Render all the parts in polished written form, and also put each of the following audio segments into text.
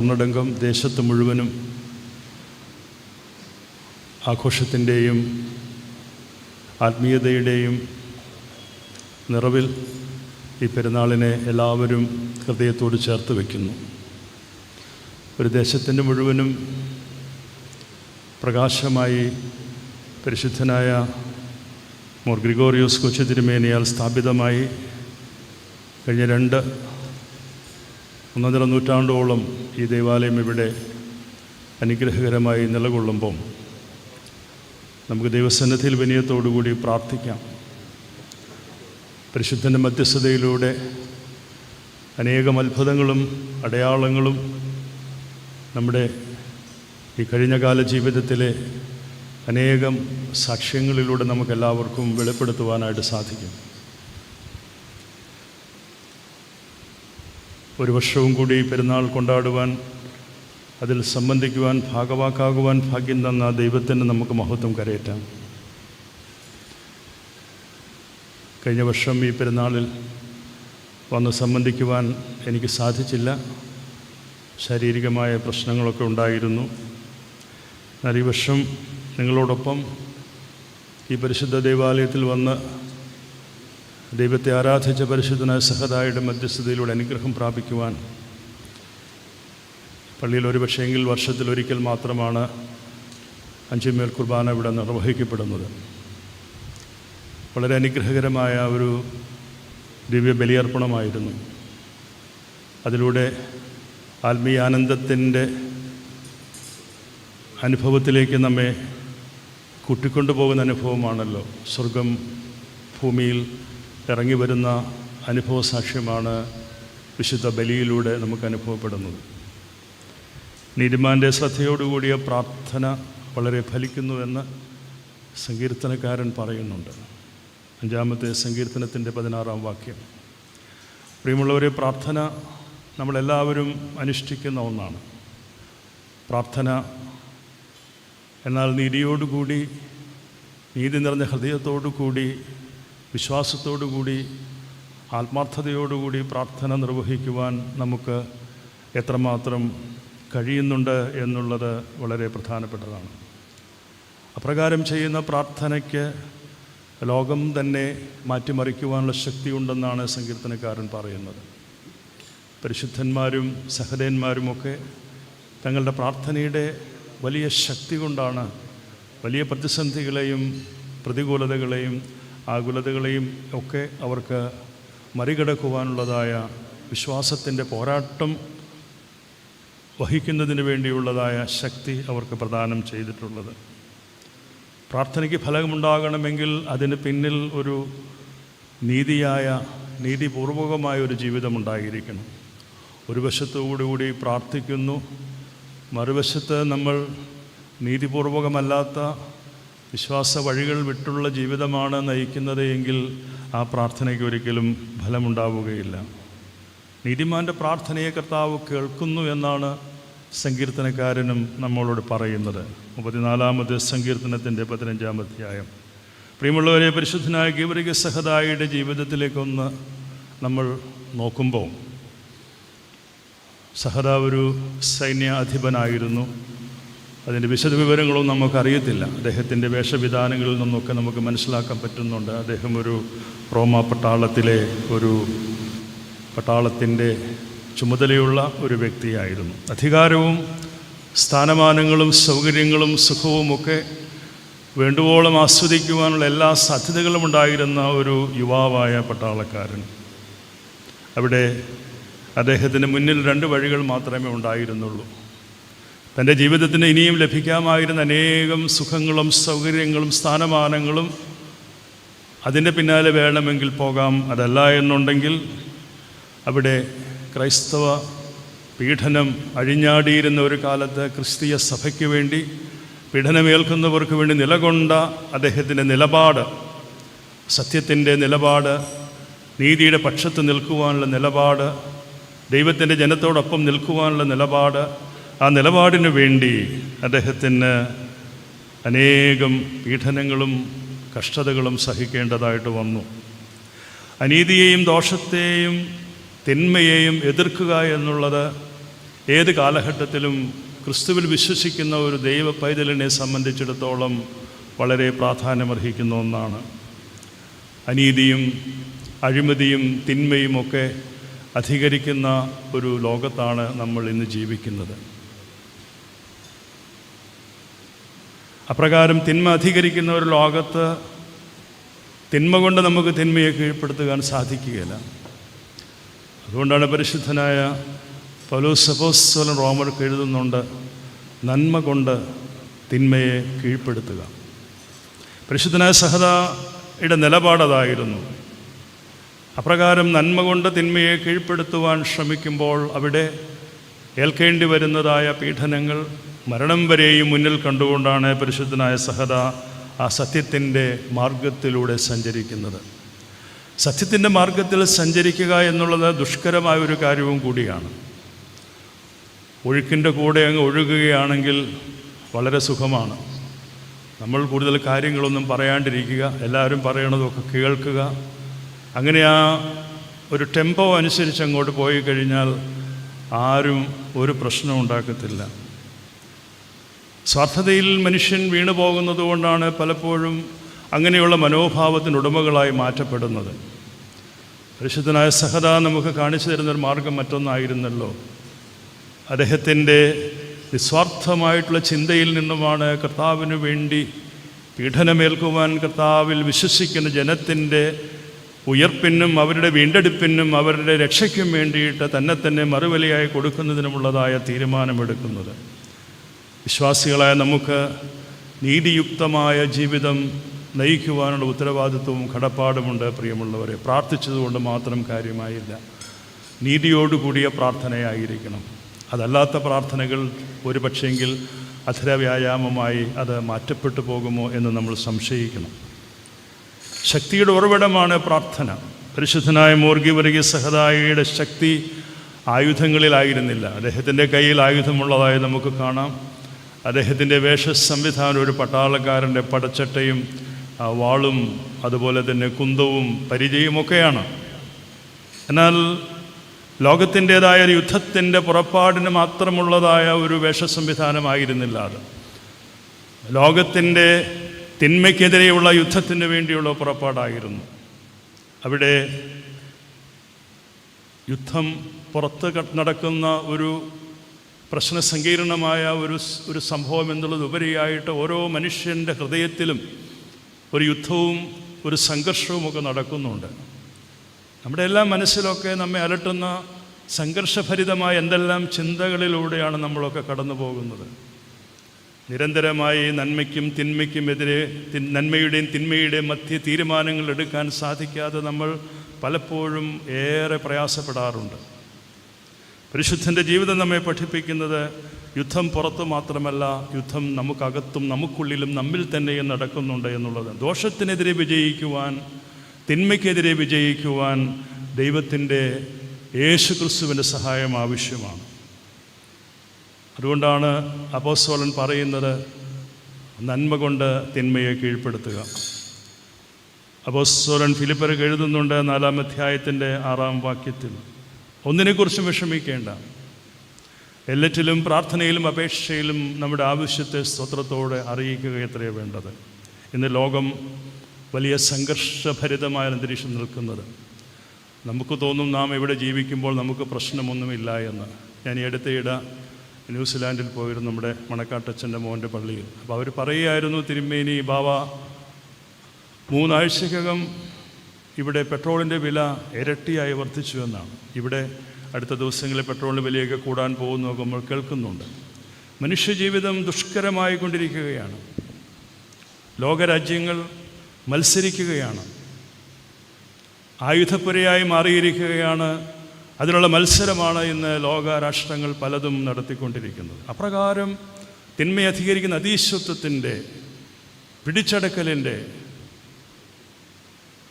ഒന്നടങ്കം ദേശത്ത് മുഴുവനും ആഘോഷത്തിൻ്റെയും ആത്മീയതയുടെയും നിറവിൽ ഈ പെരുന്നാളിനെ എല്ലാവരും ഹൃദയത്തോട് ചേർത്ത് വയ്ക്കുന്നു. ഒരു ദേശത്തിൻ്റെ മുഴുവനും പ്രകാശമായി പരിശുദ്ധനായ മോർ ഗ്രിഗോറിയോസ് കൊച്ചു തിരുമേനിയാൽ സ്ഥാപിതമായി കഴിഞ്ഞ 1.5 നൂറ്റാണ്ടോളം ഈ ദേവാലയം ഇവിടെ അനുഗ്രഹകരമായി നിലകൊള്ളുമ്പം നമുക്ക് ദൈവസന്നിധിയിൽ വിനയത്തോടുകൂടി പ്രാർത്ഥിക്കാം. പരിശുദ്ധൻ്റെ മധ്യസ്ഥതയിലൂടെ അനേകം അത്ഭുതങ്ങളും അടയാളങ്ങളും നമ്മുടെ ഈ കഴിഞ്ഞകാല ജീവിതത്തിലെ അനേകം സാക്ഷ്യങ്ങളിലൂടെ നമുക്കെല്ലാവർക്കും വെളിപ്പെടുത്തുവാനായിട്ട് സാധിക്കും. ഒരു വർഷവും കൂടി പെരുന്നാൾ കൊണ്ടാടുവാൻ, അതിൽ സംബന്ധിക്കുവാൻ, ഭാഗവാക്കാകുവാൻ ഭാഗ്യം തന്ന ദൈവത്തിന് നമുക്ക് മഹത്വം കരയറ്റാം. കഴിഞ്ഞ വർഷം ഈ പെരുന്നാളിൽ വന്ന് സംബന്ധിക്കുവാൻ എനിക്ക് സാധിച്ചില്ല. ശാരീരികമായ പ്രശ്നങ്ങളൊക്കെ ഉണ്ടായിരുന്നു. എന്നാൽ ഈ വർഷം നിങ്ങളോടൊപ്പം ഈ പരിശുദ്ധ ദേവാലയത്തിൽ വന്ന് ദൈവത്തെ ആരാധിച്ച പരിശുദ്ധനായ സഹദായുടെ മധ്യസ്ഥതയിലൂടെ അനുഗ്രഹം പ്രാപിക്കുവാൻ, പള്ളിയിൽ ഒരുപക്ഷെങ്കിൽ വർഷത്തിലൊരിക്കൽ മാത്രമാണ് 5 മേൽ കുർബാന ഇവിടെ നിർവഹിക്കപ്പെടുന്നത്. വളരെ അനുഗ്രഹകരമായ ഒരു ദിവ്യ ബലിയർപ്പണമായിരുന്നു. അതിലൂടെ ആത്മീയാനന്ദത്തിൻ്റെ അനുഭവത്തിലേക്ക് നമ്മെ കൂട്ടിക്കൊണ്ടുപോകുന്ന അനുഭവമാണല്ലോ സ്വർഗം ഭൂമിയിൽ ഇറങ്ങി വരുന്ന അനുഭവ സാക്ഷ്യമാണ് വിശുദ്ധ ബലിയിലൂടെ നമുക്ക് അനുഭവപ്പെടുന്നത്. നീതിമാൻ്റെ ശ്രദ്ധയോടുകൂടിയ പ്രാർത്ഥന വളരെ ഫലിക്കുന്നുവെന്ന് സങ്കീർത്തനക്കാരൻ പറയുന്നുണ്ട്. 5-ാമത്തെ സങ്കീർത്തനത്തിൻ്റെ 16-ാം വാക്യം. പ്രിയമുള്ളവരെ, പ്രാർത്ഥന നമ്മളെല്ലാവരും അനുഷ്ഠിക്കുന്ന ഒന്നാണ്. പ്രാർത്ഥന എന്നാൽ നീതിയോടുകൂടി, നീതി നിറഞ്ഞ ഹൃദയത്തോടുകൂടി, വിശ്വാസത്തോടുകൂടി, ആത്മാർത്ഥതയോടുകൂടി പ്രാർത്ഥന നിർവഹിക്കുവാൻ നമുക്ക് എത്രമാത്രം കഴിയുന്നുണ്ട് എന്നുള്ളത് വളരെ പ്രധാനപ്പെട്ടതാണ്. അപ്രകാരം ചെയ്യുന്ന പ്രാർത്ഥനയ്ക്ക് ലോകം തന്നെ മാറ്റിമറിക്കുവാനുള്ള ശക്തിയുണ്ടെന്നാണ് സങ്കീർത്തനക്കാരൻ പറയുന്നത്. പരിശുദ്ധന്മാരും സഹദേന്മാരുമൊക്കെ തങ്ങളുടെ പ്രാർത്ഥനയുടെ വലിയ ശക്തി കൊണ്ടാണ് വലിയ പ്രതിസന്ധികളെയും പ്രതികൂലതകളെയും ആകുലതകളെയും ഒക്കെ അവർക്ക് മറികടക്കുവാനുള്ളതായ വിശ്വാസത്തിൻ്റെ പോരാട്ടം വഹിക്കുന്നതിന് വേണ്ടിയുള്ളതായ ശക്തി അവർക്ക് പ്രദാനം ചെയ്തിട്ടുള്ളത്. പ്രാർത്ഥനയ്ക്ക് ഫലമുണ്ടാകണമെങ്കിൽ അതിന് പിന്നിൽ ഒരു നീതിപൂർവകമായ ഒരു ജീവിതമുണ്ടായിരിക്കണം. ഒരു വശത്തോടുകൂടി പ്രാർത്ഥിക്കുന്നു, മറുവശത്ത് നമ്മൾ നീതിപൂർവകമല്ലാത്ത വിശ്വാസ വഴികൾ വിട്ടുള്ള ജീവിതമാണ് നയിക്കുന്നത് എങ്കിൽ ആ പ്രാർത്ഥനയ്ക്ക് ഒരിക്കലും ഫലമുണ്ടാവുകയില്ല. നീതിമാൻ്റെ പ്രാർത്ഥനയെ കർത്താവ് കേൾക്കുന്നു എന്നാണ് സങ്കീർത്തനക്കാരനും നമ്മളോട് പറയുന്നത്. 34-ാമത്തെ സങ്കീർത്തനത്തിൻ്റെ 15-ാം അധ്യായം. പ്രിയമുള്ളവരെ, പരിശുദ്ധനായ ഗീവർഗീസ് സഹദായുടെ ജീവിതത്തിലേക്കൊന്ന് നമ്മൾ നോക്കുമ്പോൾ, സഹദാ ഒരു സൈന്യാധിപനായിരുന്നു. അതിൻ്റെ വിശദവിവരങ്ങളൊന്നും നമുക്കറിയത്തില്ല. അദ്ദേഹത്തിൻ്റെ വേഷവിധാനങ്ങളിൽ നിന്നൊക്കെ നമുക്ക് മനസ്സിലാക്കാൻ പറ്റുന്നുണ്ട്. അദ്ദേഹം ഒരു റോമ പട്ടാളത്തിൻ്റെ ചുമതലയുള്ള ഒരു വ്യക്തിയായിരുന്നു. അധികാരവും സ്ഥാനമാനങ്ങളും സൗകര്യങ്ങളും സുഖവുമൊക്കെ വേണ്ടുവോളം ആസ്വദിക്കുവാനുള്ള എല്ലാ സാധ്യതകളും ഉണ്ടായിരുന്ന ഒരു യുവാവായ പട്ടാളക്കാരൻ. അവിടെ അദ്ദേഹത്തിന് മുന്നിൽ 2 വഴികൾ മാത്രമേ ഉണ്ടായിരുന്നുള്ളൂ. തൻ്റെ ജീവിതത്തിന് ഇനിയും ലഭിക്കാമായിരുന്ന അനേകം സുഖങ്ങളും സൗകര്യങ്ങളും സ്ഥാനമാനങ്ങളും അതിൻ്റെ പിന്നാലെ വേണമെങ്കിൽ പോകാം. അതല്ല എന്നുണ്ടെങ്കിൽ അവിടെ ക്രൈസ്തവ പീഡനം അഴിഞ്ഞാടിയിരുന്ന ഒരു കാലത്ത് ക്രിസ്തീയ സഭയ്ക്ക് വേണ്ടി, പീഡനമേൽക്കുന്നവർക്ക് വേണ്ടി നിലകൊണ്ട അദ്ദേഹത്തിൻ്റെ നിലപാട്, സത്യത്തിൻ്റെ നിലപാട്, നീതിയുടെ പക്ഷത്ത് നിൽക്കുവാനുള്ള നിലപാട്, ദൈവത്തിൻ്റെ ജനത്തോടൊപ്പം നിൽക്കുവാനുള്ള നിലപാട്, ആ നിലപാടിന് വേണ്ടി അദ്ദേഹത്തിന് അനേകം പീഡനങ്ങളും കഷ്ടതകളും സഹിക്കേണ്ടതായിട്ട് വന്നു. അനീതിയെയും ദോഷത്തെയും തിന്മയെയും എതിർക്കുക എന്നുള്ളത് ഏത് കാലഘട്ടത്തിലും ക്രിസ്തുവിൽ വിശ്വസിക്കുന്ന ഒരു ദൈവ പൈതലിനെ സംബന്ധിച്ചിടത്തോളം വളരെ പ്രാധാന്യമർഹിക്കുന്ന ഒന്നാണ്. അനീതിയും അഴിമതിയും തിന്മയും ഒക്കെ അധികരിക്കുന്ന ഒരു ലോകത്താണ് നമ്മൾ ഇന്ന് ജീവിക്കുന്നത്. അപ്രകാരം തിന്മ അധികരിക്കുന്ന ഒരു ലോകത്ത് തിന്മ കൊണ്ട് നമുക്ക് തിന്മയെ കീഴ്പ്പെടുത്തുവാൻ സാധിക്കുകയില്ല. അതുകൊണ്ടാണ് പരിശുദ്ധനായ പൗലോസ് അപ്പോസ്തലൻ റോമർക്ക് എഴുതുന്നുണ്ട്, നന്മ കൊണ്ട് തിന്മയെ കീഴ്പ്പെടുത്തുക. പരിശുദ്ധനായ സഹദയുടെ നിലപാടതായിരുന്നു. അപ്രകാരം നന്മ കൊണ്ട് തിന്മയെ കീഴ്പ്പെടുത്തുവാൻ ശ്രമിക്കുമ്പോൾ അവിടെ ഏൽക്കേണ്ടി വരുന്നതായ പീഡനങ്ങൾ, മരണം വരെയും മുന്നിൽ കണ്ടുകൊണ്ടാണ് പരിശുദ്ധനായ സഹദ ആ സത്യത്തിൻ്റെ മാർഗത്തിലൂടെ സഞ്ചരിക്കുന്നത്. സത്യത്തിൻ്റെ മാർഗത്തിൽ സഞ്ചരിക്കുക എന്നുള്ളത് ദുഷ്കരമായ ഒരു കാര്യവും കൂടിയാണ്. ഒഴുക്കിൻ്റെ കൂടെ അങ്ങ് ഒഴുകുകയാണെങ്കിൽ വളരെ സുഖമാണ്. നമ്മൾ കൂടുതൽ കാര്യങ്ങളൊന്നും പറയാണ്ടിരിക്കുക, എല്ലാവരും പറയണതൊക്കെ കേൾക്കുക. അങ്ങനെ ആ ഒരു ടെമ്പോ അനുസരിച്ച് അങ്ങോട്ട് പോയി കഴിഞ്ഞാൽ ആരും ഒരു പ്രശ്നം ഉണ്ടാക്കത്തില്ല. സ്വാർത്ഥതയിൽ മനുഷ്യൻ വീണു പോകുന്നത് കൊണ്ടാണ് പലപ്പോഴും അങ്ങനെയുള്ള മനോഭാവത്തിന് ഉടമകളായി മാറ്റപ്പെടുന്നത്. പരിശുദ്ധനായ സഹദ നമുക്ക് കാണിച്ചു തരുന്നൊരു മാർഗം മറ്റൊന്നായിരുന്നല്ലോ. അദ്ദേഹത്തിൻ്റെ നിസ്വാർത്ഥമായിട്ടുള്ള ചിന്തയിൽ നിന്നുമാണ് കർത്താവിന് വേണ്ടി പീഡനമേൽക്കുവാൻ, കർത്താവിൽ വിശ്വസിക്കുന്ന ജനത്തിൻ്റെ ഉയർപ്പിനും അവരുടെ വീണ്ടെടുപ്പിനും അവരുടെ രക്ഷയ്ക്കും വേണ്ടിയിട്ട് തന്നെ മറുവിലയായി കൊടുക്കുന്നതിനുമുള്ളതായ തീരുമാനമെടുക്കുന്നത്. വിശ്വാസികളായ നമുക്ക് നീതിയുക്തമായ ജീവിതം നയിക്കുവാനുള്ള ഉത്തരവാദിത്വവും കടപ്പാടുമുണ്ട്. പ്രിയമുള്ളവരെ, പ്രാർത്ഥിച്ചതുകൊണ്ട് മാത്രം കാര്യമായില്ല, നീതിയോടുകൂടിയ പ്രാർത്ഥനയായിരിക്കണം. അതല്ലാത്ത പ്രാർത്ഥനകൾ ഒരു പക്ഷെങ്കിൽ അധരവ്യായാമമായി അത് മാറ്റപ്പെട്ടു പോകുമോ എന്ന് നമ്മൾ സംശയിക്കണം. ശക്തിയുടെ ഉറവിടമാണ് പ്രാർത്ഥന. പരിശുദ്ധനായ മോർഗീവർഗീസ് സഹദായിയുടെ ശക്തി ആയുധങ്ങളിലായിരുന്നില്ല. അദ്ദേഹത്തിൻ്റെ കയ്യിൽ ആയുധമുള്ളതായി നമുക്ക് കാണാം. അദ്ദേഹത്തിൻ്റെ വേഷ സംവിധാനം ഒരു പട്ടാളക്കാരൻ്റെ പടച്ചട്ടയും വാളും അതുപോലെ തന്നെ കുന്തവും പരിചയമൊക്കെയാണ്. എന്നാൽ ലോകത്തിൻ്റേതായ ഒരു യുദ്ധത്തിൻ്റെ പുറപ്പാടിന് മാത്രമുള്ളതായ ഒരു വേഷ സംവിധാനമായിരുന്നില്ല അത്. ലോകത്തിൻ്റെ തിന്മയ്ക്കെതിരെയുള്ള യുദ്ധത്തിന് വേണ്ടിയുള്ള പുറപ്പാടായിരുന്നു. അവിടെ യുദ്ധം പുറത്ത് നടക്കുന്ന ഒരു പ്രശ്നസങ്കീർണമായ ഒരു സംഭവം എന്നുള്ളതുപരിയായിട്ട് ഓരോ മനുഷ്യൻ്റെ ഹൃദയത്തിലും ഒരു യുദ്ധവും ഒരു സംഘർഷവുമൊക്കെ നടക്കുന്നുണ്ട്. നമ്മുടെ എല്ലാ മനസ്സിലൊക്കെ നമ്മെ അലട്ടുന്ന സംഘർഷഭരിതമായ എന്തെല്ലാം ചിന്തകളിലൂടെയാണ് നമ്മളൊക്കെ കടന്നു പോകുന്നത്. നിരന്തരമായി നന്മയ്ക്കും തിന്മയ്ക്കുമെതിരെ, നന്മയുടെയും തിന്മയുടെയും മധ്യ തീരുമാനങ്ങൾ എടുക്കാൻ സാധിക്കാതെ നമ്മൾ പലപ്പോഴും ഏറെ പ്രയാസപ്പെടാറുണ്ട്. പരിശുദ്ധൻ്റെ ജീവിതം നമ്മെ പഠിപ്പിക്കുന്നത് യുദ്ധം പുറത്ത് മാത്രമല്ല, യുദ്ധം നമുക്കകത്തും നമുക്കുള്ളിലും നമ്മിൽ തന്നെയും നടക്കുന്നുണ്ട് എന്നുള്ളത്. ദോഷത്തിനെതിരെ വിജയിക്കുവാൻ, തിന്മയ്ക്കെതിരെ വിജയിക്കുവാൻ ദൈവത്തിൻ്റെ യേശുക്രിസ്തുവിൻ്റെ സഹായം ആവശ്യമാണ്. അതുകൊണ്ടാണ് അപ്പോസ്തലൻ പറയുന്നത്, നന്മ കൊണ്ട് തിന്മയെ കീഴ്പ്പെടുത്തുക. അപ്പോസ്തലൻ ഫിലിപ്പർക്ക് എഴുതുന്നുണ്ട് 4-ാം അധ്യായത്തിൻ്റെ 6-ാം വാക്യത്തിൽ, ഒന്നിനെക്കുറിച്ചും വിഷമിക്കേണ്ട, എല്ലാറ്റിലും പ്രാർത്ഥനയിലും അപേക്ഷയിലും നമ്മുടെ ആവശ്യത്തെ സ്തോത്രത്തോടെ അറിയിക്കുക എത്രയാണ് വേണ്ടത്. ഇന്ന് ലോകം വലിയ സംഘർഷഭരിതമായ അന്തരീക്ഷം നിൽക്കുന്നത്. നമുക്ക് തോന്നും നാം ഇവിടെ ജീവിക്കുമ്പോൾ നമുക്ക് പ്രശ്നമൊന്നുമില്ല എന്ന്. ഞാൻ ഈ അടുത്തയിടെ ന്യൂസിലാൻഡിൽ പോയിരുന്നു, നമ്മുടെ മണക്കാട്ടച്ഛൻ്റെ മോൻ്റെ പള്ളിയിൽ. അപ്പോൾ അവർ പറയുമായിരുന്നു, തിരുമേനി ബാവ 3 ആഴ്ചക്കകം ഇവിടെ പെട്രോളിൻ്റെ വില ഇരട്ടിയായി വർദ്ധിച്ചു എന്നാണ്. ഇവിടെ അടുത്ത ദിവസങ്ങളിൽ പെട്രോളിൻ്റെ വിലയൊക്കെ കൂടാൻ പോകുന്നതൊക്കെ നമ്മൾ കേൾക്കുന്നുണ്ട്. മനുഷ്യജീവിതം ദുഷ്കരമായി കൊണ്ടിരിക്കുകയാണ്. ലോകരാജ്യങ്ങൾ മത്സരിക്കുകയാണ്, ആയുധപ്പുരയായി മാറിയിരിക്കുകയാണ്. അതിനുള്ള മത്സരമാണ് ഇന്ന് ലോകരാഷ്ട്രങ്ങൾ പലതും നടത്തിക്കൊണ്ടിരിക്കുന്നത്. അപ്രകാരം തിന്മയെ അധികരിക്കുന്ന അതീശത്വത്തിൻ്റെ, പിടിച്ചടക്കലിൻ്റെ,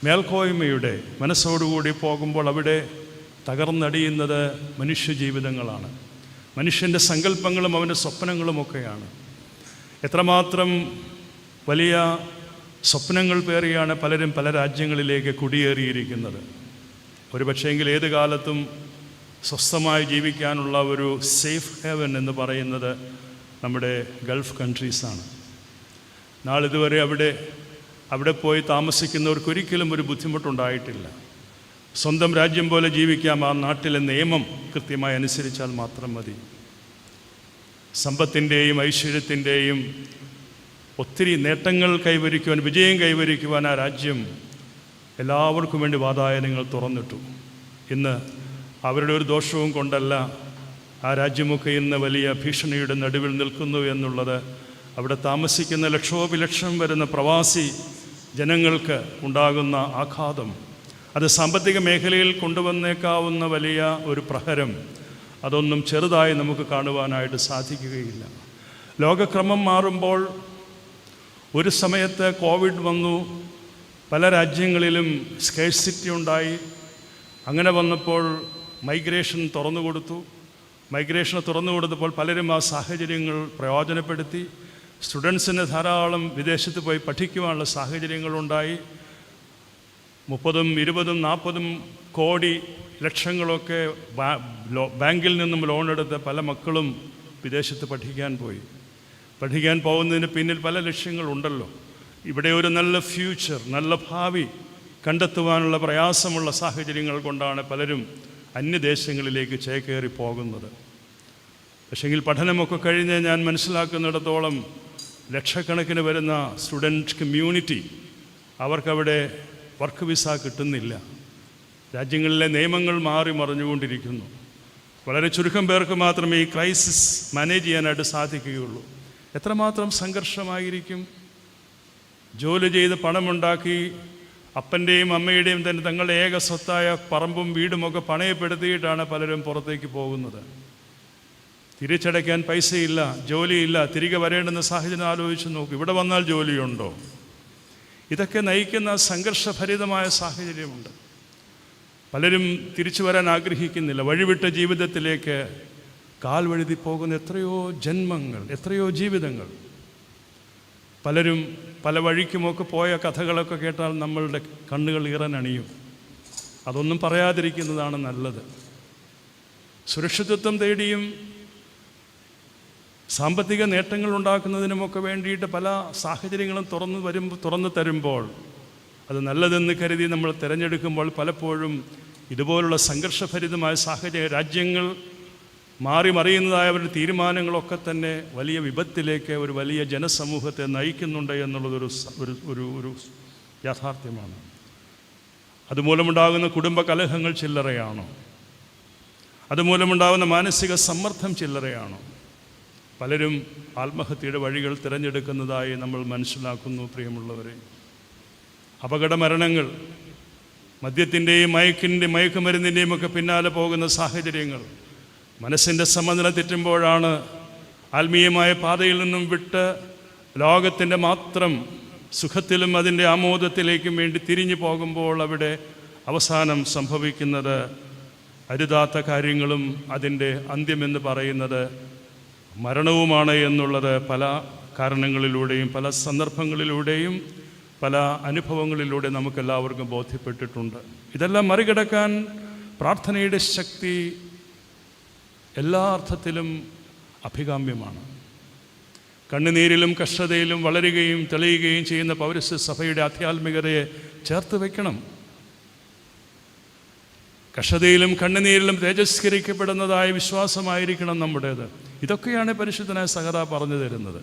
മേൽക്കോയ്മയുടെ മനസ്സോടുകൂടി പോകുമ്പോൾ അവിടെ തകർന്നടിയുന്നത് മനുഷ്യജീവിതങ്ങളാണ്. മനുഷ്യൻ്റെ സങ്കല്പങ്ങളും അവൻ്റെ സ്വപ്നങ്ങളുമൊക്കെയാണ്. എത്രമാത്രം വലിയ സ്വപ്നങ്ങൾ പേറിയാണ് പലരും പല രാജ്യങ്ങളിലേക്ക് കുടിയേറിയിരിക്കുന്നത്. ഒരു പക്ഷേങ്കിൽ ഏത് കാലത്തും സ്വസ്ഥമായി ജീവിക്കാനുള്ള ഒരു സേഫ് ഹേവൻ എന്ന് പറയുന്നത് നമ്മുടെ ഗൾഫ് കൺട്രീസാണ്. നാളിതുവരെ അവിടെ പോയി താമസിക്കുന്നവർക്കൊരിക്കലും ഒരു ബുദ്ധിമുട്ടുണ്ടായിട്ടില്ല. സ്വന്തം രാജ്യം പോലെ ജീവിക്കാം. ആ നാട്ടിലെ നിയമം കൃത്യമായി അനുസരിച്ചാൽ മാത്രം മതി. സമ്പത്തിൻ്റെയും ഐശ്വര്യത്തിൻ്റെയും ഒത്തിരി നേട്ടങ്ങൾ കൈവരിക്കുവാൻ, വിജയം കൈവരിക്കുവാൻ ആ രാജ്യം എല്ലാവർക്കും വേണ്ടി വാതായനങ്ങൾ തുറന്നിട്ടു. ഇന്ന് അവരുടെ ഒരു ദോഷവും കൊണ്ടല്ല ആ രാജ്യമൊക്കെ ഇന്ന് വലിയ ഭീഷണിയുടെ നടുവിൽ നിൽക്കുന്നു എന്നുള്ളത് അവിടെ താമസിക്കുന്ന ലക്ഷോപലക്ഷം വരുന്ന പ്രവാസി ജനങ്ങൾക്ക് ഉണ്ടാകുന്ന ആഘാതം, അത് സാമ്പത്തിക മേഖലയിൽ കൊണ്ടുവന്നേക്കാവുന്ന വലിയ ഒരു പ്രഹരം, അതൊന്നും ചെറുതായി നമുക്ക് കാണുവാനായിട്ട് സാധിക്കുകയില്ല. ലോകക്രമം മാറുമ്പോൾ ഒരു സമയത്ത് കോവിഡ് വന്നു, പല രാജ്യങ്ങളിലും സ്കേഴ്സിറ്റി ഉണ്ടായി. അങ്ങനെ വന്നപ്പോൾ മൈഗ്രേഷൻ തുറന്നു കൊടുത്തപ്പോൾ പലരും ആ സാഹചര്യങ്ങൾ പ്രയോജനപ്പെടുത്തി. സ്റ്റുഡൻസിന് ധാരാളം വിദേശത്ത് പോയി പഠിക്കുവാനുള്ള സാഹചര്യങ്ങളുണ്ടായി. 30, 20, 40 കോടി ലക്ഷങ്ങളൊക്കെ ബാങ്കിൽ നിന്നും ലോണെടുത്ത് പല മക്കളും വിദേശത്ത് പഠിക്കാൻ പോയി. പഠിക്കാൻ പോകുന്നതിന് പിന്നിൽ പല ലക്ഷ്യങ്ങളുണ്ടല്ലോ. ഇവിടെ ഒരു നല്ല ഫ്യൂച്ചർ, നല്ല ഭാവി കണ്ടെത്തുവാനുള്ള പ്രയാസമുള്ള സാഹചര്യങ്ങൾ കൊണ്ടാണ് പലരും അന്യദേശങ്ങളിലേക്ക് ചേക്കേറി പോകുന്നത്. പക്ഷെങ്കിൽ പഠനമൊക്കെ കഴിഞ്ഞ് ഞാൻ മനസ്സിലാക്കുന്നിടത്തോളം ലക്ഷക്കണക്കിന് വരുന്ന സ്റ്റുഡൻറ്റ് കമ്മ്യൂണിറ്റി അവർക്കവിടെ വർക്ക് വിസ കിട്ടുന്നില്ല. രാജ്യങ്ങളിലെ നിയമങ്ങൾ മാറി മറിഞ്ഞുകൊണ്ടിരിക്കുന്നു. വളരെ ചുരുക്കം പേർക്ക് മാത്രമേ ഈ ക്രൈസിസ് മാനേജ് ചെയ്യാനായിട്ട് സാധിക്കുകയുള്ളൂ. എത്രമാത്രം സംഘർഷമായിരിക്കും. ജോലി ചെയ്ത് പണമുണ്ടാക്കി അപ്പൻ്റെയും അമ്മയുടെയും തന്നെ തങ്ങളുടെ ഏക സ്വത്തായ പറമ്പും വീടുമൊക്കെ പണയപ്പെടുത്തിയിട്ടാണ് പലരും പുറത്തേക്ക് പോകുന്നത്. തിരിച്ചടയ്ക്കാൻ പൈസയില്ല, ജോലിയില്ല, തിരികെ വരേണ്ടുന്ന സാഹചര്യം ആലോചിച്ച് നോക്കും. ഇവിടെ വന്നാൽ ജോലിയുണ്ടോ? ഇതൊക്കെ നയിക്കുന്ന സംഘർഷഭരിതമായ സാഹചര്യമുണ്ട്. പലരും തിരിച്ചു വരാൻ ആഗ്രഹിക്കുന്നില്ല. വഴിവിട്ട ജീവിതത്തിലേക്ക് കാൽ വഴുതി പോകുന്ന എത്രയോ ജന്മങ്ങൾ, എത്രയോ ജീവിതങ്ങൾ. പലരും പല വഴിക്കുമൊക്കെ പോയ കഥകളൊക്കെ കേട്ടാൽ നമ്മളുടെ കണ്ണുകൾ ഈറനണിയും. അതൊന്നും പറയാതിരിക്കുന്നതാണ് നല്ലത്. സുരക്ഷിതത്വം തേടിയും സാമ്പത്തിക നേട്ടങ്ങൾ ഉണ്ടാക്കുന്നതിനുമൊക്കെ വേണ്ടിയിട്ട് പല സാഹചര്യങ്ങളും തുറന്നു തരുമ്പോൾ അത് നല്ലതെന്ന് കരുതി നമ്മൾ തിരഞ്ഞെടുക്കുമ്പോൾ പലപ്പോഴും ഇതുപോലുള്ള സംഘർഷഭരിതമായ സാഹചര്യം, രാജ്യങ്ങൾ മാറി മറിയുന്നതായ അവരുടെ തീരുമാനങ്ങളൊക്കെ തന്നെ വലിയ വിപത്തിലേക്ക് ഒരു വലിയ ജനസമൂഹത്തെ നയിക്കുന്നുണ്ട് എന്നുള്ളതൊരു ഒരു യാഥാർത്ഥ്യമാണ്. അതുമൂലമുണ്ടാകുന്ന കുടുംബ കലഹങ്ങൾ ചില്ലറയാണോ? അതുമൂലമുണ്ടാകുന്ന മാനസിക സമ്മർദ്ദം ചില്ലറയാണോ? പലരും ആത്മഹത്യയുടെ വഴികൾ തിരഞ്ഞെടുക്കുന്നതായി നമ്മൾ മനസ്സിലാക്കുന്നു. പ്രിയമുള്ളവരെ, അപകട മരണങ്ങൾ, മദ്യത്തിൻ്റെയും മയക്കുമരുന്നിൻ്റെയും ഒക്കെ പിന്നാലെ പോകുന്ന സാഹചര്യങ്ങൾ, മനസ്സിൻ്റെ സമനില തെറ്റുമ്പോഴാണ് ആത്മീയമായ പാതയിൽ നിന്നും വിട്ട് ലോകത്തിൻ്റെ മാത്രം സുഖത്തിലും അതിൻ്റെ ആമോദത്തിലേക്കും വേണ്ടി തിരിഞ്ഞു പോകുമ്പോൾ അവിടെ അവസാനം സംഭവിക്കുന്നത് അരുതാത്ത കാര്യങ്ങളും അതിൻ്റെ അന്ത്യമെന്ന് പറയുന്നത് മരണവുമാണ് എന്നുള്ളത് പല കാരണങ്ങളിലൂടെയും പല സന്ദർഭങ്ങളിലൂടെയും പല അനുഭവങ്ങളിലൂടെ നമുക്കെല്ലാവർക്കും ബോധ്യപ്പെട്ടിട്ടുണ്ട്. ഇതെല്ലാം മറികടക്കാൻ പ്രാർത്ഥനയുടെ ശക്തി എല്ലാ അർത്ഥത്തിലും അഭികാമ്യമാണ്. കണ്ണുനീരിലും കഷ്ടതയിലും വളരുകയും തെളിയുകയും ചെയ്യുന്ന പൗരസ്ത്യ സഭയുടെ ആധ്യാത്മികതയെ ചേർത്ത് വയ്ക്കണം. കഷ്ടതയിലും കണ്ണുനീരിലും തേജസ്കരിക്കപ്പെടുന്നതായ വിശ്വാസമായിരിക്കണം നമ്മുടേത്. ഇതൊക്കെയാണ് പരിശുദ്ധനായ സഹദ പറഞ്ഞു തരുന്നത്.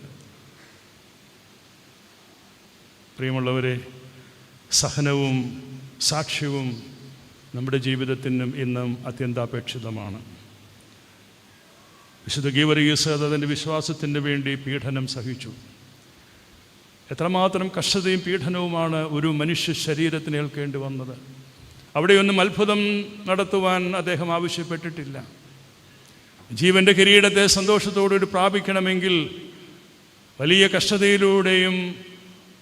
പ്രിയമുള്ളവരെ, സഹനവും സാക്ഷ്യവും നമ്മുടെ ജീവിതത്തിനും ഇന്നും അത്യന്താപേക്ഷിതമാണ്. വിശുദ്ധ ഗീവർഗീസ് അതിൻ്റെ വിശ്വാസത്തിന് വേണ്ടി പീഡനം സഹിച്ചു. എത്രമാത്രം കഷ്ടതയും പീഡനവുമാണ് ഒരു മനുഷ്യ ശരീരത്തിന് ഏൽക്കേണ്ടി വന്നത്. അവിടെയൊന്നും അത്ഭുതം നടത്തുവാൻ അദ്ദേഹം ആവശ്യപ്പെട്ടിട്ടില്ല. ജീവൻ്റെ കിരീടത്തെ സന്തോഷത്തോടുകൂടി പ്രാപിക്കണമെങ്കിൽ വലിയ കഷ്ടതയിലൂടെയും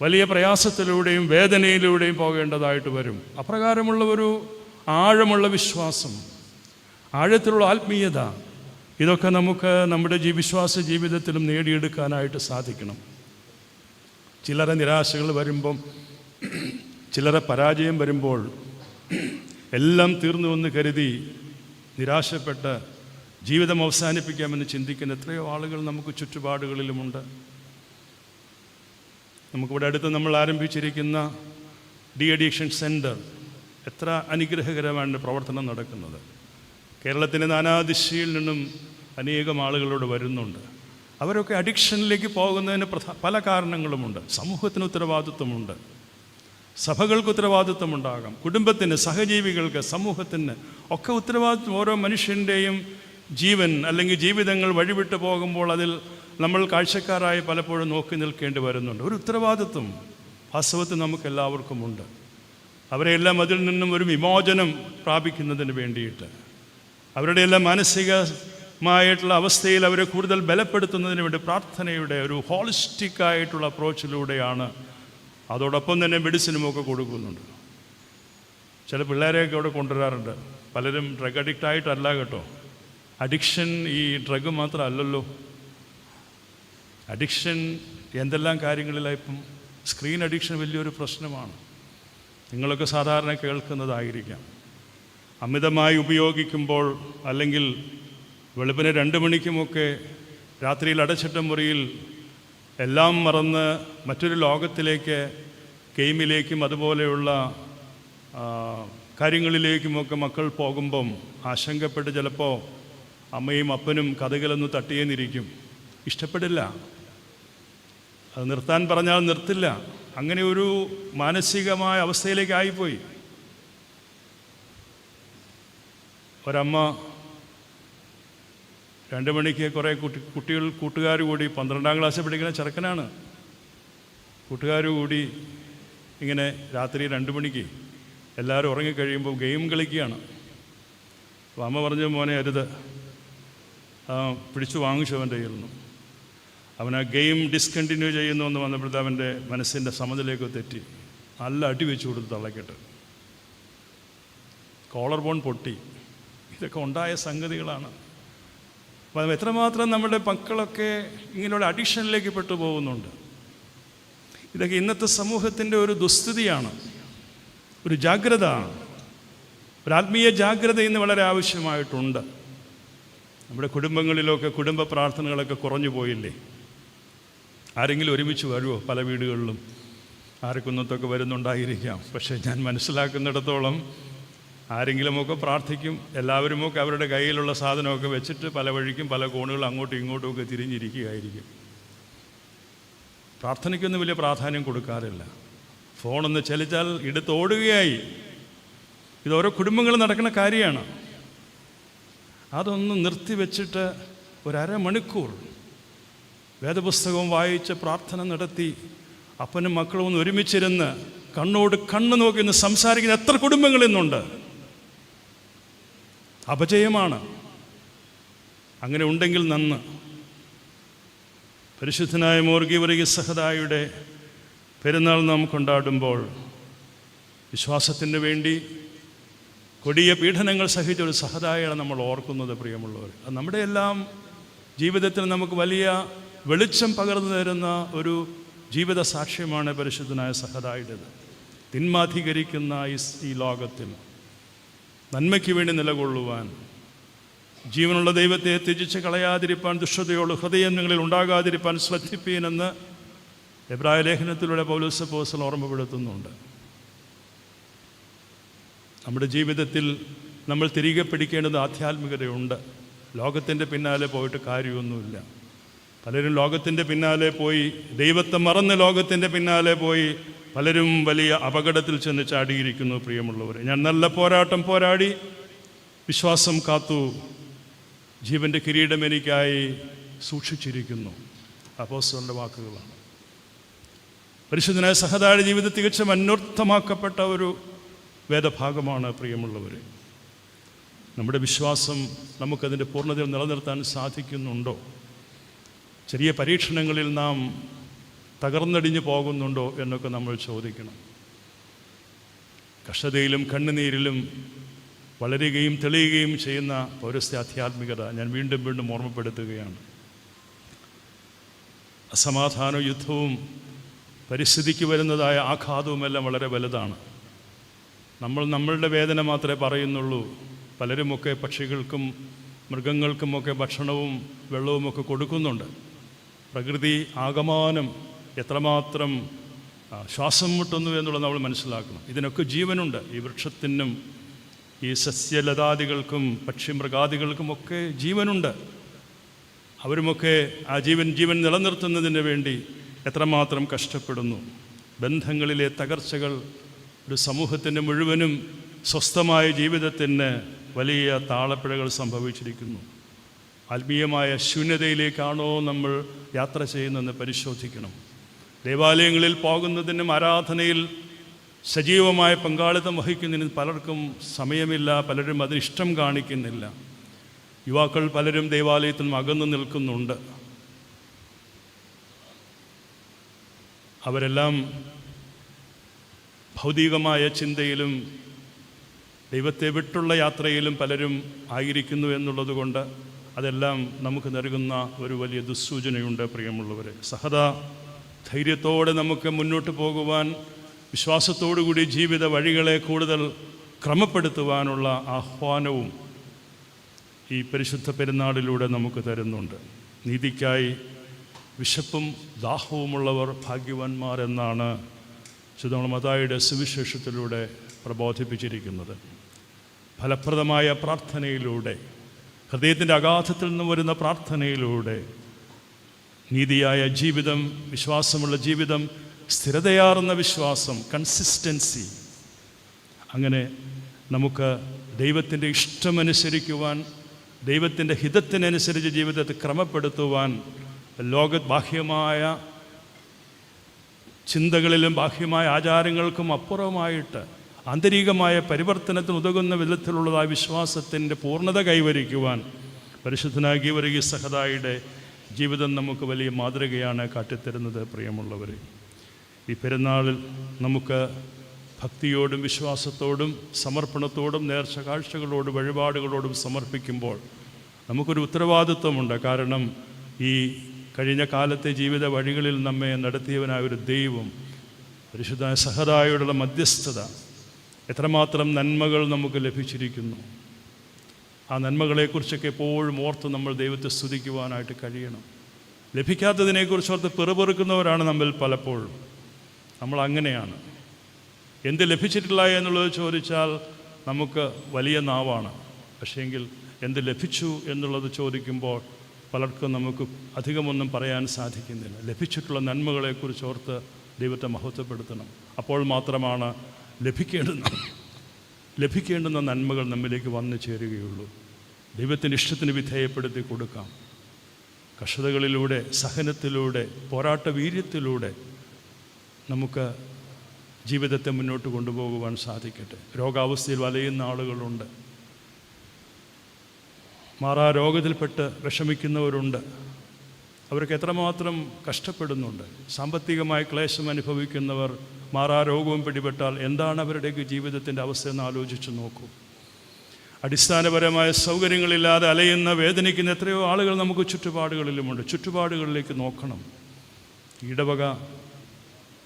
വലിയ പ്രയാസത്തിലൂടെയും വേദനയിലൂടെയും പോകേണ്ടതായിട്ട് വരും. അപ്രകാരമുള്ള ഒരു ആഴമുള്ള വിശ്വാസം, ആഴത്തിലുള്ള ആത്മീയത, ഇതൊക്കെ നമുക്ക് നമ്മുടെ വിശ്വാസ ജീവിതത്തിലും നേടിയെടുക്കാനായിട്ട് സാധിക്കണം. ചിലരെ നിരാശകൾ വരുമ്പം, ചിലരെ പരാജയം വരുമ്പോൾ എല്ലാം തീർന്നുവെന്ന് കരുതി നിരാശപ്പെട്ട് ജീവിതം അവസാനിപ്പിക്കാമെന്ന് ചിന്തിക്കുന്ന എത്രയോ ആളുകൾ നമുക്ക് ചുറ്റുപാടുകളിലുമുണ്ട്. നമുക്കിവിടെ അടുത്ത് നമ്മൾ ആരംഭിച്ചിരിക്കുന്ന ഡി അഡിക്ഷൻ സെൻറ്റർ എത്ര അനുഗ്രഹകരമാണ് പ്രവർത്തനം നടക്കുന്നത്. കേരളത്തിൻ്റെ നാനാദിശയിൽ നിന്നും അനേകം ആളുകളോട് വരുന്നുണ്ട്. അവരൊക്കെ അഡിക്ഷനിലേക്ക് പോകുന്നതിന് പല കാരണങ്ങളുമുണ്ട്. സമൂഹത്തിന് ഉത്തരവാദിത്വമുണ്ട്, സഭകൾക്ക് ഉത്തരവാദിത്വമുണ്ടാകാം, കുടുംബത്തിന്, സഹജീവികൾക്ക്, സമൂഹത്തിന് ഒക്കെ ഉത്തരവാദിത്വം. ഓരോ മനുഷ്യൻ്റെയും ജീവൻ അല്ലെങ്കിൽ ജീവിതങ്ങൾ വഴിവിട്ട് പോകുമ്പോൾ അതിൽ നമ്മൾ കാഴ്ചക്കാരായി പലപ്പോഴും നോക്കി നിൽക്കേണ്ടി വരുന്നുണ്ട്. ഒരു ഉത്തരവാദിത്വം വാസ്തവത്തിൽ നമുക്കെല്ലാവർക്കുമുണ്ട്. അവരെല്ലാം അതിൽ നിന്നും ഒരു വിമോചനം പ്രാപിക്കുന്നതിന് വേണ്ടിയിട്ട്, അവരുടെ എല്ലാം മാനസികമായിട്ടുള്ള അവസ്ഥയിൽ അവരെ കൂടുതൽ ബലപ്പെടുത്തുന്നതിന് വേണ്ടി പ്രാർത്ഥനയുടെ ഒരു ഹോളിസ്റ്റിക്കായിട്ടുള്ള അപ്രോച്ചിലൂടെയാണ്. അതോടൊപ്പം തന്നെ മെഡിസിനുമൊക്കെ കൊടുക്കുന്നുണ്ട്. ചില പിള്ളേരെയൊക്കെ അവിടെ കൊണ്ടുവരാറുണ്ട്. പലരും ഡ്രഗ് അഡിക്റ്റായിട്ടല്ല കേട്ടോ. അഡിക്ഷൻ ഈ ഡ്രഗ് മാത്രമല്ലല്ലോ. അഡിക്ഷൻ എന്തെല്ലാം കാര്യങ്ങളിലായിപ്പം സ്ക്രീൻ അഡിക്ഷൻ വലിയൊരു പ്രശ്നമാണ്. നിങ്ങളൊക്കെ സാധാരണ കേൾക്കുന്നതായിരിക്കാം. അമിതമായി ഉപയോഗിക്കുമ്പോൾ അല്ലെങ്കിൽ വെളുപ്പിന് 2 മണിക്കുമൊക്കെ രാത്രിയിൽ അടച്ചിട്ട മുറിയിൽ എല്ലാം മറന്ന് മറ്റൊരു ലോകത്തിലേക്ക്, ഗെയിമിലേക്കും അതുപോലെയുള്ള കാര്യങ്ങളിലേക്കുമൊക്കെ മക്കൾ പോകുമ്പം ആശങ്കപ്പെട്ട് ചിലപ്പോൾ അമ്മയും അപ്പനും കഥകളൊന്ന് തട്ടിയെന്നിരിക്കും. ഇഷ്ടപ്പെടില്ല, അത് നിർത്താൻ പറഞ്ഞാൽ നിർത്തില്ല. അങ്ങനെ ഒരു മാനസികമായ അവസ്ഥയിലേക്കായിപ്പോയി. ഒരമ്മ 2 മണിക്ക് കുറേ കൂട്ടുകാർ കൂടി, 12ാം ക്ലാസ്സിൽ പഠിക്കുന്ന ചെറുക്കനാണ്, കൂട്ടുകാർ കൂടി ഇങ്ങനെ രാത്രി 2 മണിക്ക് എല്ലാവരും ഉറങ്ങിക്കഴിയുമ്പോൾ ഗെയിം കളിക്കുകയാണ്. അപ്പോൾ അമ്മ പറഞ്ഞു, മോനെ അരുത്, പിടിച്ചു വാങ്ങിച്ചു അവൻ്റെ കയ്യിൽ നിന്നും. അവൻ ആ ഗെയിം ഡിസ്കണ്ടിന്യൂ ചെയ്യുന്നു എന്ന് വന്നപ്പോഴത്തെ അവൻ്റെ മനസ്സിൻ്റെ സമനിലേക്ക് തെറ്റി. നല്ല അടി വെച്ച് കൊടുത്ത് തള്ളക്കിട്ട് കോളർ ബോൺ പൊട്ടി. ഇതൊക്കെ ഉണ്ടായ സംഗതികളാണ്. അപ്പം എത്രമാത്രം നമ്മുടെ മക്കളൊക്കെ ഇങ്ങനെയുള്ള അഡിക്ഷനിലേക്ക് പെട്ടു പോകുന്നുണ്ട്. ഇതൊക്കെ ഇന്നത്തെ സമൂഹത്തിൻ്റെ ഒരു ദുസ്ഥിതിയാണ്. ഒരു ജാഗ്രത, ഒരു ആത്മീയ ജാഗ്രത ഇന്ന് വളരെ ആവശ്യമായിട്ടുണ്ട്. നമ്മുടെ കുടുംബങ്ങളിലൊക്കെ കുടുംബ പ്രാർത്ഥനകളൊക്കെ കുറഞ്ഞു പോയില്ലേ? ആരെങ്കിലും ഒരുമിച്ച് വരുമോ? പല വീടുകളിലും ആരൊക്കുന്നത്തൊക്കെ വരുന്നുണ്ടായിരിക്കാം. പക്ഷേ ഞാൻ മനസ്സിലാക്കുന്നിടത്തോളം ആരെങ്കിലുമൊക്കെ പ്രാർത്ഥിക്കും. എല്ലാവരുമൊക്കെ അവരുടെ കയ്യിലുള്ള സാധനമൊക്കെ വെച്ചിട്ട് പല വഴിക്കും പല കോണുകളും അങ്ങോട്ടും ഇങ്ങോട്ടുമൊക്കെ തിരിഞ്ഞിരിക്കുകയായിരിക്കും. പ്രാർത്ഥനയ്ക്കൊന്നും വലിയ പ്രാധാന്യം കൊടുക്കാറില്ല. ഫോണൊന്ന് ചലിച്ചാൽ എടുത്തോടുകയായി. ഇത് ഓരോ കുടുംബങ്ങളിൽ നടക്കുന്ന കാര്യമാണ്. അതൊന്ന് നിർത്തിവെച്ചിട്ട് ഒരു1/2 മണിക്കൂർ വേദപുസ്തകവും വായിച്ച് പ്രാർത്ഥന നടത്തി അപ്പനും മക്കളും ഒന്ന് ഒരുമിച്ചിരുന്ന് കണ്ണോട് കണ്ണ് നോക്കി ഒന്ന് സംസാരിക്കുന്ന എത്ര കുടുംബങ്ങൾ ഇന്നുണ്ട്? അപജയമാണ്. അങ്ങനെ ഉണ്ടെങ്കിൽ നന്ന്. പരിശുദ്ധനായ മോർഗീവർഗീസ് സഹദായുടെ പെരുന്നാൾ നാം കൊണ്ടാടുമ്പോൾ വിശ്വാസത്തിന് വേണ്ടി കൊടിയ പീഡനങ്ങൾ സഹിച്ച ഒരു സഹദായാണ് നമ്മൾ ഓർക്കുന്നത്. പ്രിയമുള്ളവർ, അത് നമ്മുടെ എല്ലാം ജീവിതത്തിൽ നമുക്ക് വലിയ വെളിച്ചം പകർന്നു തരുന്ന ഒരു ജീവിത സാക്ഷ്യമാണ് പരിശുദ്ധനായ സഹദായുടേത്. തിന്മാധികരിക്കുന്ന ഈ ലോകത്തിൽ നന്മയ്ക്ക് വേണ്ടി നിലകൊള്ളുവാൻ, ജീവനുള്ള ദൈവത്തെ ത്യജിച്ച് കളയാതിരിപ്പാൻ, ദുഷ്ടതയോട് ഹൃദയം നിങ്ങളിൽ ഉണ്ടാകാതിരിപ്പാൻ ശ്രദ്ധിപ്പീനെന്ന് എബ്രായ ലേഖനത്തിലൂടെ പൗലോസ് അപ്പോസ്തലൻ ഓർമ്മപ്പെടുത്തുന്നുണ്ട്. നമ്മുടെ ജീവിതത്തിൽ നമ്മൾ തിരികെ പിടിക്കേണ്ടത് ആധ്യാത്മികതയുണ്ട്. ലോകത്തിൻ്റെ പിന്നാലെ പോയിട്ട് കാര്യമൊന്നുമില്ല. പലരും ലോകത്തിൻ്റെ പിന്നാലെ പോയി, ദൈവത്തെ മറന്ന് ലോകത്തിൻ്റെ പിന്നാലെ പോയി പലരും വലിയ അപകടത്തിൽ ചെന്ന് ചാടിയിരിക്കുന്നു. പ്രിയമുള്ളവരെ, ഞാൻ നല്ല പോരാട്ടം പോരാടി വിശ്വാസം കാത്തു, ജീവൻ്റെ കിരീടം എനിക്കായി സൂക്ഷിച്ചിരിക്കുന്നു. അപ്പോസ്തലന്റെ വാക്കുകളാണ്. പരിശുദ്ധനായ സഹദായുടെ ജീവിതം തികച്ചും അന്വർത്ഥമാക്കപ്പെട്ട ഒരു വേദഭാഗമാണ്. പ്രിയമുള്ളവരെ, നമ്മുടെ വിശ്വാസം നമുക്കതിൻ്റെ പൂർണ്ണതയിൽ നിലനിർത്താൻ സാധിക്കുന്നുണ്ടോ? ചെറിയ പരീക്ഷണങ്ങളിൽ നാം തകർന്നടിഞ്ഞു പോകുന്നുണ്ടോ എന്നൊക്കെ നമ്മൾ ചോദിക്കണം. കഷ്ടതയിലും കണ്ണുനീരിലും വളരുകയും തെളിയുകയും ചെയ്യുന്ന പൗരസ്ത്യ ആധ്യാത്മികത ഞാൻ വീണ്ടും വീണ്ടും ഓർമ്മപ്പെടുത്തുകയാണ്. അസമാധാനവും യുദ്ധവും പരിസ്ഥിതിക്ക് വരുന്നതായ ആഘാതവുമെല്ലാം വളരെ വലുതാണ്. നമ്മളുടെ വേദന മാത്രമേ പറയുന്നുള്ളൂ. പലരുമൊക്കെ പക്ഷികൾക്കും മൃഗങ്ങൾക്കുമൊക്കെ ഭക്ഷണവും വെള്ളവുമൊക്കെ കൊടുക്കുന്നുണ്ട്. പ്രകൃതി ആകമാനം എത്രമാത്രം ശ്വാസം മുട്ടുന്നു എന്നുള്ളത് നമ്മൾ മനസ്സിലാക്കണം. ഇതിനൊക്കെ ജീവനുണ്ട്. ഈ വൃക്ഷത്തിനും ഈ സസ്യലതാദികൾക്കും പക്ഷിമൃഗാദികൾക്കുമൊക്കെ ജീവനുണ്ട്. അവരുമൊക്കെ ആ ജീവൻ നിലനിർത്തുന്നതിന് വേണ്ടി എത്രമാത്രം കഷ്ടപ്പെടുന്നു. ബന്ധങ്ങളിലെ തകർച്ചകൾ ഒരു സമൂഹത്തിൻ്റെ മുഴുവനും സ്വസ്ഥമായ ജീവിതത്തിന് വലിയ താളപ്പിഴകൾ സംഭവിച്ചിരിക്കുന്നു. ആത്മീയമായ ശൂന്യതയിലേക്കാണോ നമ്മൾ യാത്ര ചെയ്യുന്നതെന്ന് പരിശോധിക്കണം. ദേവാലയങ്ങളിൽ പോകുന്നതിനും ആരാധനയിൽ സജീവമായ പങ്കാളിത്തം വഹിക്കുന്നതിന് പലർക്കും സമയമില്ല. പലരും അതിന് ഇഷ്ടം കാണിക്കുന്നില്ല. യുവാക്കൾ പലരും ദേവാലയത്തിൽ നിന്ന് അകന്നു നിൽക്കുന്നുണ്ട്. അവരെല്ലാം ഭൗതികമായ ചിന്തയിലും ദൈവത്തെ വിട്ടുള്ള യാത്രയിലും പലരും ആയിരിക്കുന്നു എന്നുള്ളത് കൊണ്ട് അതെല്ലാം നമുക്ക് നൽകുന്ന ഒരു വലിയ ദുസ്സൂചനയുണ്ട്. പ്രിയമുള്ളവരെ, ധൈര്യത്തോടെ നമുക്ക് മുന്നോട്ട് പോകുവാൻ, വിശ്വാസത്തോടുകൂടി ജീവിത വഴികളെ കൂടുതൽ ക്രമപ്പെടുത്തുവാനുള്ള ആഹ്വാനവും ഈ പരിശുദ്ധ പെരുന്നാളിലൂടെ നമുക്ക് തരുന്നുണ്ട്. നീതിക്കായി വിശപ്പും ദാഹവുമുള്ളവർ ഭാഗ്യവാന്മാർ എന്നാണ് വിശുദ്ധ മത്തായിയുടെ സുവിശേഷത്തിലൂടെ പ്രബോധിപ്പിച്ചിരിക്കുന്നത്. ഫലപ്രദമായ പ്രാർത്ഥനയിലൂടെ, ഹൃദയത്തിൻ്റെ അഗാധത്തിൽ നിന്ന് വരുന്ന പ്രാർത്ഥനയിലൂടെ നീതിയായ ജീവിതം, വിശ്വാസമുള്ള ജീവിതം, സ്ഥിരതയാർന്ന വിശ്വാസം, കൺസിസ്റ്റൻസി, അങ്ങനെ നമുക്ക് ദൈവത്തിൻ്റെ ഇഷ്ടമനുസരിക്കുവാൻ, ദൈവത്തിൻ്റെ ഹിതത്തിനനുസരിച്ച് ജീവിതത്തെ ക്രമപ്പെടുത്തുവാൻ, ബാഹ്യമായ ചിന്തകളിലും ബാഹ്യമായ ആചാരങ്ങൾക്കും അപ്പുറമായിട്ട് ആന്തരികമായ പരിവർത്തനത്തിന് ഉതകുന്ന വിധത്തിലുള്ളതായ വിശ്വാസത്തിൻ്റെ പൂർണ്ണത കൈവരിക്കുവാൻ പരിശുദ്ധനായ ഗീവർഗീസ് സഹദായുടെ ജീവിതം നമുക്ക് വലിയ മാതൃകയാണ് കാട്ടിത്തരുന്നത്. പ്രിയമുള്ളവരെ, ഈ പെരുന്നാളിൽ നമുക്ക് ഭക്തിയോടും വിശ്വാസത്തോടും സമർപ്പണത്തോടും നേർച്ച കാഴ്ചകളോടും വഴിപാടുകളോടും സമർപ്പിക്കുമ്പോൾ നമുക്കൊരു ഉത്തരവാദിത്വമുണ്ട്. കാരണം ഈ കഴിഞ്ഞ കാലത്തെ ജീവിത വഴികളിൽ നമ്മെ നടത്തിയവനായ ഒരു ദൈവം, പരിശുദ്ധ സഹദായോടുള്ള മധ്യസ്ഥത, എത്രമാത്രം നന്മകൾ നമുക്ക് ലഭിച്ചിരിക്കുന്നു. ആ നന്മകളെക്കുറിച്ചൊക്കെ എപ്പോഴും ഓർത്ത് നമ്മൾ ദൈവത്തെ സ്തുതിക്കുവാനായിട്ട് കഴിയണം. ലഭിക്കാത്തതിനെക്കുറിച്ച് ഓർത്ത് പിറുപിറുക്കുന്നവരാണ് നമ്മിൽ പലപ്പോഴും. നമ്മൾ അങ്ങനെയാണ്. എന്ത് ലഭിച്ചിട്ടില്ല എന്നുള്ളത് ചോദിച്ചാൽ നമുക്ക് വലിയ നാവാണ്. പക്ഷേങ്കിൽ എന്ത് ലഭിച്ചു എന്നുള്ളത് ചോദിക്കുമ്പോൾ പലർക്കും നമുക്ക് അധികമൊന്നും പറയാൻ സാധിക്കുന്നില്ല. ലഭിച്ചിട്ടുള്ള നന്മകളെക്കുറിച്ച് ഓർത്ത് ദൈവത്തെ മഹത്വപ്പെടുത്തണം. അപ്പോൾ മാത്രമാണ് ലഭിക്കേണ്ടുന്ന നന്മകൾ നമ്മിലേക്ക് വന്നു ചേരുകയുള്ളൂ. ദൈവത്തിൻ്റെ ഇഷ്ടത്തിന് വിധേയപ്പെടുത്തി കൊടുക്കാം. കഷ്ടതകളിലൂടെ, സഹനത്തിലൂടെ, പോരാട്ട വീര്യത്തിലൂടെ നമുക്ക് ജീവിതത്തെ മുന്നോട്ട് കൊണ്ടുപോകുവാൻ സാധിക്കട്ടെ. രോഗാവസ്ഥയിൽ വലയുന്ന ആളുകളുണ്ട്, മാറാരോഗത്തിൽപ്പെട്ട് വിഷമിക്കുന്നവരുണ്ട്. അവർക്ക് എത്രമാത്രം കഷ്ടപ്പെടുന്നുണ്ട്. സാമ്പത്തികമായ ക്ലേശം അനുഭവിക്കുന്നവർ മാറാരോഗവും പിടിപെട്ടാൽ എന്താണ് അവരുടെയൊക്കെ ജീവിതത്തിൻ്റെ അവസ്ഥയെന്ന് ആലോചിച്ച് നോക്കൂ. അടിസ്ഥാനപരമായ സൗകര്യങ്ങളില്ലാതെ അലയുന്ന, വേദനിക്കുന്ന എത്രയോ ആളുകൾ നമുക്ക് ചുറ്റുപാടുകളിലുമുണ്ട്. ചുറ്റുപാടുകളിലേക്ക് നോക്കണം. ഇടവക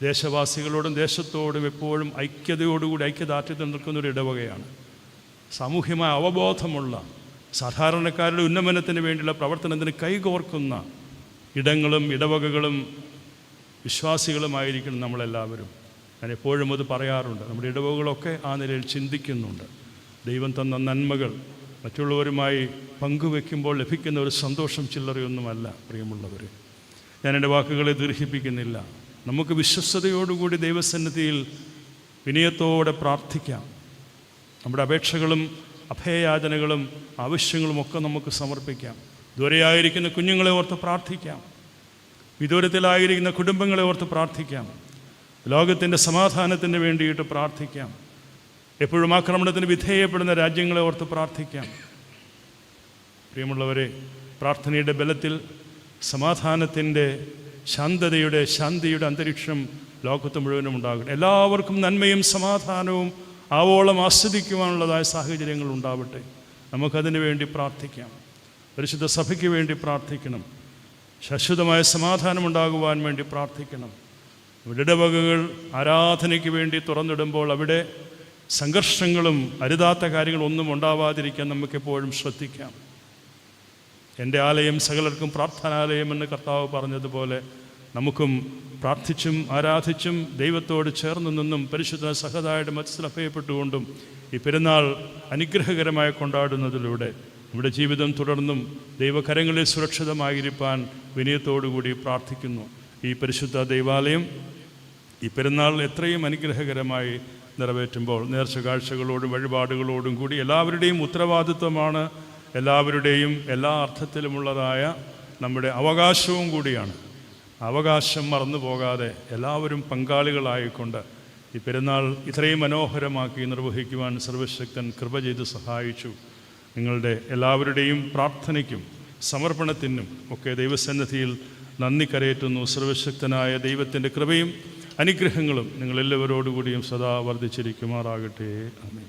ദേശവാസികളോടും ദേശത്തോടും എപ്പോഴും ഐക്യദാർഢ്യത്തിൽ നിൽക്കുന്നൊരു ഇടവകയാണ്. സാമൂഹ്യമായ അവബോധമുള്ള, സാധാരണക്കാരുടെ ഉന്നമനത്തിന് വേണ്ടിയുള്ള പ്രവർത്തനത്തിന് കൈകോർക്കുന്ന ഇടങ്ങളും ഇടവകകളും വിശ്വാസികളുമായിരിക്കണം നമ്മളെല്ലാവരും. ഞാൻ എപ്പോഴും അത് പറയാറുണ്ട്. നമ്മുടെ ഇടവകളൊക്കെ ആ നിലയിൽ ചിന്തിക്കുന്നുണ്ട്. ദൈവം തന്ന നന്മകൾ മറ്റുള്ളവരുമായി പങ്കുവെക്കുമ്പോൾ ലഭിക്കുന്ന ഒരു സന്തോഷം ചില്ലറയൊന്നുമല്ല. പ്രിയമുള്ളവർ, ഞാൻ എൻ്റെ വാക്കുകളെ ദീർഘിപ്പിക്കുന്നില്ല. നമുക്ക് വിശ്വസ്തയോടുകൂടി ദൈവസന്നിധിയിൽ വിനയത്തോടെ പ്രാർത്ഥിക്കാം. നമ്മുടെ അപേക്ഷകളും അഭയയാചനകളും ആവശ്യങ്ങളുമൊക്കെ നമുക്ക് സമർപ്പിക്കാം. ദൂരെയായിരിക്കുന്ന കുഞ്ഞുങ്ങളെ ഓർത്ത് പ്രാർത്ഥിക്കാം. വിദൂരത്തിലായിരിക്കുന്ന കുടുംബങ്ങളെ ഓർത്ത് പ്രാർത്ഥിക്കാം. ലോകത്തിൻ്റെ സമാധാനത്തിന് വേണ്ടിയിട്ട് പ്രാർത്ഥിക്കാം. എപ്പോഴും ആക്രമണത്തിന് വിധേയപ്പെടുന്ന രാജ്യങ്ങളെ ഓർത്ത് പ്രാർത്ഥിക്കാം. പ്രിയമുള്ളവരെ, പ്രാർത്ഥനയുടെ ബലത്തിൽ സമാധാനത്തിൻ്റെ, ശാന്തിയുടെ അന്തരീക്ഷം ലോകത്ത് മുഴുവനും ഉണ്ടാകട്ടെ. എല്ലാവർക്കും നന്മയും സമാധാനവും ആവോളം ആസ്വദിക്കുവാനുള്ളതായ സാഹചര്യങ്ങൾ ഉണ്ടാവട്ടെ. നമുക്കതിനു വേണ്ടി പ്രാർത്ഥിക്കാം. പരിശുദ്ധ സഭയ്ക്ക് വേണ്ടി പ്രാർത്ഥിക്കണം. ശാശ്വതമായ സമാധാനം ഉണ്ടാകുവാൻ വേണ്ടി പ്രാർത്ഥിക്കണം. ഇടവകകൾ ആരാധനയ്ക്ക് വേണ്ടി തുറന്നിടുമ്പോൾ അവിടെ സംഘർഷങ്ങളും അരുതാത്ത കാര്യങ്ങളൊന്നും ഉണ്ടാവാതിരിക്കാൻ നമുക്കെപ്പോഴും ശ്രദ്ധിക്കാം. എൻ്റെ ആലയം സകലർക്കും പ്രാർത്ഥനാലയം എന്ന് കർത്താവ് പറഞ്ഞതുപോലെ നമുക്കും പ്രാർത്ഥിച്ചും ആരാധിച്ചും ദൈവത്തോട് ചേർന്ന് നിന്നും പരിശുദ്ധ സഹതായുടെ മത്സരഭയപ്പെട്ടുകൊണ്ടും ഈ പെരുന്നാൾ അനുഗ്രഹകരമായി കൊണ്ടാടുന്നതിലൂടെ നമ്മുടെ ജീവിതം തുടർന്നും ദൈവകരങ്ങളിൽ സുരക്ഷിതമായിരിക്കാൻ വിനയത്തോടുകൂടി പ്രാർത്ഥിക്കുന്നു. ഈ പരിശുദ്ധ ദൈവാലയം ഈ പെരുന്നാൾ എത്രയും അനുഗ്രഹകരമായി നിറവേറ്റുമ്പോൾ നേർച്ച കാഴ്ചകളോടും വഴിപാടുകളോടും കൂടി എല്ലാവരുടെയും ഉത്തരവാദിത്വമാണ്, എല്ലാവരുടെയും എല്ലാ അർത്ഥത്തിലുമുള്ളതായ നമ്മുടെ അവകാശവും കൂടിയാണ്. അവകാശം മറന്നു പോകാതെ എല്ലാവരും പങ്കാളികളായിക്കൊണ്ട് ഈ പെരുന്നാൾ ഇത്രയും മനോഹരമാക്കി നിർവഹിക്കുവാൻ സർവശക്തൻ കൃപ ചെയ്ത് സഹായിച്ചു. നിങ്ങളുടെ എല്ലാവരുടെയും പ്രാർത്ഥനയ്ക്കും സമർപ്പണത്തിനും ഒക്കെ ദൈവസന്നിധിയിൽ നന്ദി കരയേറ്റുന്നു. സർവശക്തനായ ദൈവത്തിൻ്റെ കൃപയും അനുഗ്രഹങ്ങളും നിങ്ങളെല്ലാവരോടുകൂടിയും സദാ വർദ്ധിച്ചിരിക്കുമാറാകട്ടെ. ആമേൻ.